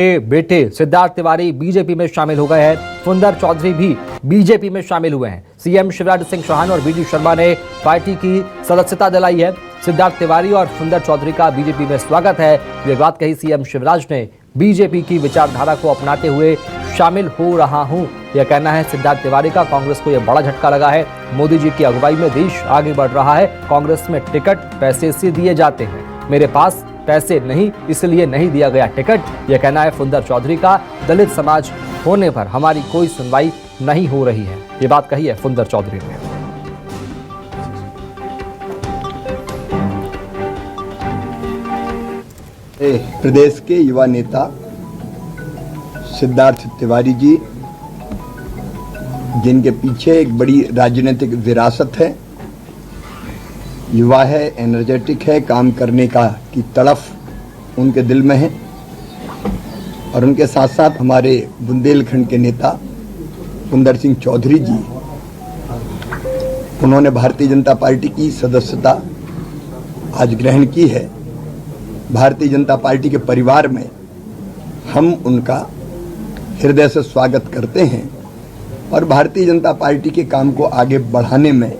बेटे सिद्धार्थ तिवारी बीजेपी में शामिल हो गए हैं। फुंदर चौधरी भी बीजेपी में शामिल हुए हैं। सीएम शिवराज सिंह चौहान और बीडी शर्मा ने पार्टी की सदस्यता दिलाई है। सिद्धार्थ तिवारी और फुंदर चौधरी का बीजेपी में स्वागत है। ये बात कही सीएम शिवराज ने। बीजेपी की विचारधारा को अपनाते हुए शामिल हो रहा हूं, यह कहना है सिद्धार्थ तिवारी का। कांग्रेस को यह बड़ा झटका लगा है। मोदी जी की अगुवाई में देश आगे बढ़ रहा है। कांग्रेस में टिकट पैसे से दिए जाते हैं, मेरे पास पैसे नहीं, इसलिए नहीं दिया गया टिकट, यह कहना है फुंदर चौधरी का। दलित समाज होने पर हमारी कोई सुनवाई नहीं हो रही है, ये बात कही है फुंदर चौधरी ने। प्रदेश के युवा नेता सिद्धार्थ तिवारी जी, जिनके पीछे एक बड़ी राजनीतिक विरासत है, युवा है, एनर्जेटिक है, काम करने की तड़फ उनके दिल में है। और उनके साथ साथ हमारे बुंदेलखंड के नेता फुंदर सिंह चौधरी जी, उन्होंने भारतीय जनता पार्टी की सदस्यता आज ग्रहण की है। भारतीय जनता पार्टी के परिवार में हम उनका हृदय से स्वागत करते हैं और भारतीय जनता पार्टी के काम को आगे बढ़ाने में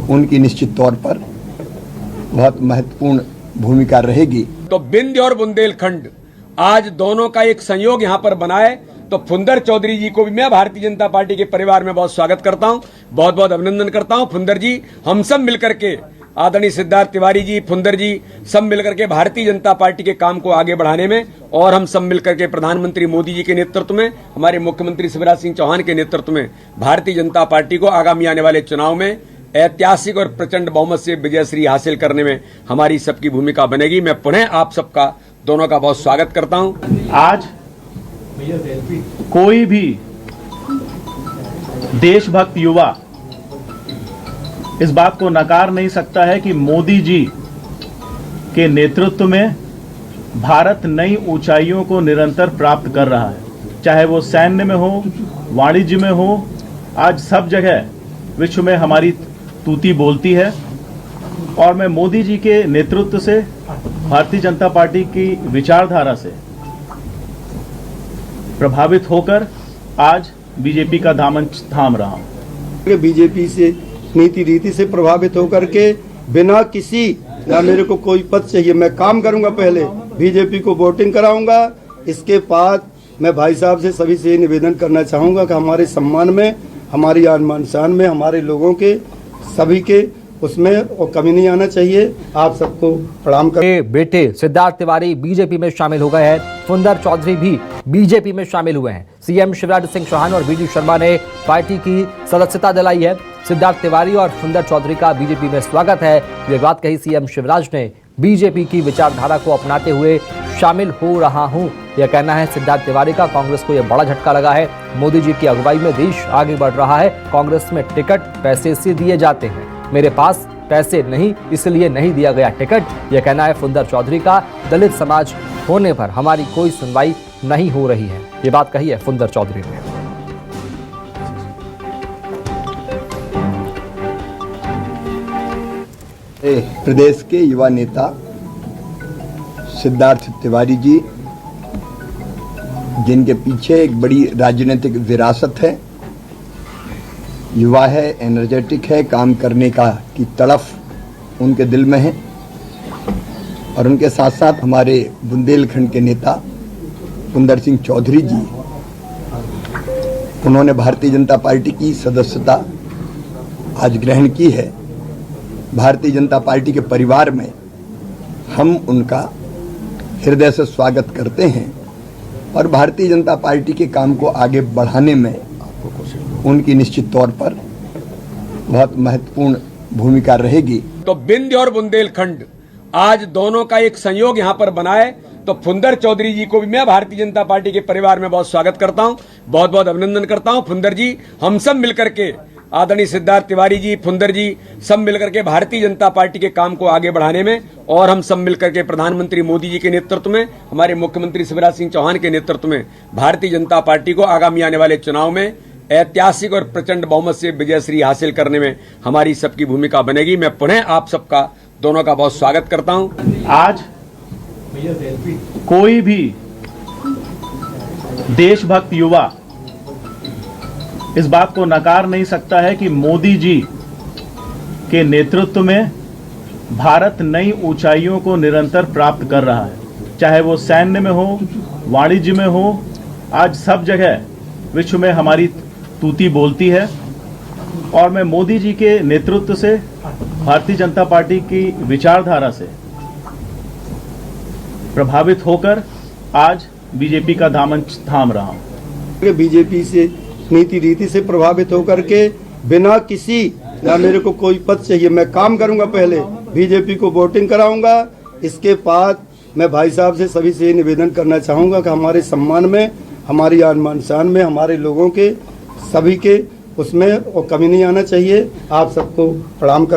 उनकी निश्चित तौर पर बहुत महत्वपूर्ण भूमिका रहेगी। तो विंध्य और बुंदेलखंड आज दोनों का एक संयोग यहां पर बना है। तो फुंदर चौधरी जी को भी मैं भारतीय जनता पार्टी के परिवार में बहुत स्वागत करता हूं, बहुत बहुत अभिनंदन करता हूं। फुंदर जी, हम सब मिलकर के, आदरणीय सिद्धार्थ तिवारी जी, फुंदर जी, सब मिलकर के भारतीय जनता पार्टी के काम को आगे बढ़ाने में, और हम सब मिलकर के प्रधानमंत्री मोदी जी के नेतृत्व में, हमारे मुख्यमंत्री शिवराज सिंह चौहान के नेतृत्व में भारतीय जनता पार्टी को आगामी आने वाले चुनाव में ऐतिहासिक और प्रचंड बहुमत से विजयश्री हासिल करने में हमारी सबकी भूमिका बनेगी। मैं पुनः आप सबका, दोनों का बहुत स्वागत करता हूं। आज कोई भी देशभक्त युवा इस बात को नकार नहीं सकता है कि मोदी जी के नेतृत्व में भारत नई ऊंचाइयों को निरंतर प्राप्त कर रहा है। चाहे वो सैन्य में हो, वाणिज्य में हो, आज सब जगह विश्व में हमारी तूती बोलती है। और मैं मोदी जी के नेतृत्व से, भारतीय जनता पार्टी की विचारधारा से प्रभावित होकर आज बीजेपी का दामन थाम रहा हूं। बीजेपी से नीति रीति से प्रभावित होकर के बिना किसी, ना मेरे को कोई पद चाहिए, मैं काम करूंगा, पहले बीजेपी को वोटिंग कराऊंगा। इसके बाद मैं भाई साहब से, सभी से निवेदन करना चाहूंगा कि हमारे सम्मान में, हमारी आन शान में, हमारे लोगों के, सभी के उसमें और कमी नहीं आना चाहिए। आप सबको प्रणाम कर। बेटे सिद्धार्थ तिवारी बीजेपी में शामिल हो गए हैं। फुंदर चौधरी भी बीजेपी में शामिल हुए हैं। सीएम शिवराज सिंह चौहान और बीडी शर्मा ने पार्टी की सदस्यता दिलाई है। सिद्धार्थ तिवारी और फुंदर चौधरी का बीजेपी में स्वागत है। ये बात कही सीएम शिवराज ने। बीजेपी की विचारधारा को अपनाते हुए शामिल हो रहा हूं, यह कहना है सिद्धार्थ तिवारी का। कांग्रेस को यह बड़ा झटका लगा है। मोदी जी की अगुवाई में देश आगे बढ़ रहा है। कांग्रेस में टिकट पैसे से दिए जाते हैं, मेरे पास पैसे नहीं, इसलिए नहीं दिया गया टिकट, यह कहना है फुंदर चौधरी का। दलित समाज होने पर हमारी कोई सुनवाई नहीं हो रही है, ये बात कही है फुंदर चौधरी ने। प्रदेश के युवा नेता सिद्धार्थ तिवारी जी, जिनके पीछे एक बड़ी राजनीतिक विरासत है, युवा है, एनर्जेटिक है, काम करने की तड़फ उनके दिल में है। और उनके साथ साथ हमारे बुंदेलखंड के नेता फुंदर सिंह चौधरी जी, उन्होंने भारतीय जनता पार्टी की सदस्यता आज ग्रहण की है। भारतीय जनता पार्टी के परिवार में हम उनका हृदय से स्वागत करते हैं और भारतीय जनता पार्टी के काम को आगे बढ़ाने में उनकी निश्चित तौर पर बहुत महत्वपूर्ण भूमिका रहेगी। तो विंध्य और बुंदेलखंड आज दोनों का एक संयोग यहां पर बना है। तो फुंदर चौधरी जी को भी मैं भारतीय जनता पार्टी के परिवार में बहुत स्वागत करता हूं, बहुत बहुत अभिनंदन करता हूं। फुंदर जी, हम सब मिलकर के, आदरणीय सिद्धार्थ तिवारी जी, फुंदर जी, सब मिलकर के भारतीय जनता पार्टी के काम को आगे बढ़ाने में, और हम सब मिलकर के प्रधानमंत्री मोदी जी के नेतृत्व में, हमारे मुख्यमंत्री शिवराज सिंह चौहान के नेतृत्व में भारतीय जनता पार्टी को आगामी आने वाले चुनाव में ऐतिहासिक और प्रचंड बहुमत से विजयश्री हासिल करने में हमारी सबकी भूमिका बनेगी। मैं पुनः आप सबका, दोनों का बहुत स्वागत करता हूं। आज कोई भी देशभक्त युवा इस बात को नकार नहीं सकता है कि मोदी जी के नेतृत्व में भारत नई ऊंचाइयों को निरंतर प्राप्त कर रहा है, चाहे वो सैन्य में हो, वाणिज्य में हो। आज सब जगह विश्व में हमारी तूती बोलती है और मैं मोदी जी के नेतृत्व से, भारतीय जनता पार्टी की विचारधारा से प्रभावित होकर आज बीजेपी का दामन थाम रहा हूं। बीजेपी से नीति रीति से प्रभावित होकर के बिना किसी ना मेरे को कोई पद चाहिए, मैं काम करूंगा, पहले बीजेपी को वोटिंग कराऊंगा। इसके बाद मैं भाई साहब से सभी से निवेदन करना चाहूंगा कि हमारे सम्मान में, हमारी आन शान में, हमारे लोगों के सभी के उसमें और कमी नहीं आना चाहिए। आप सबको प्रणाम कर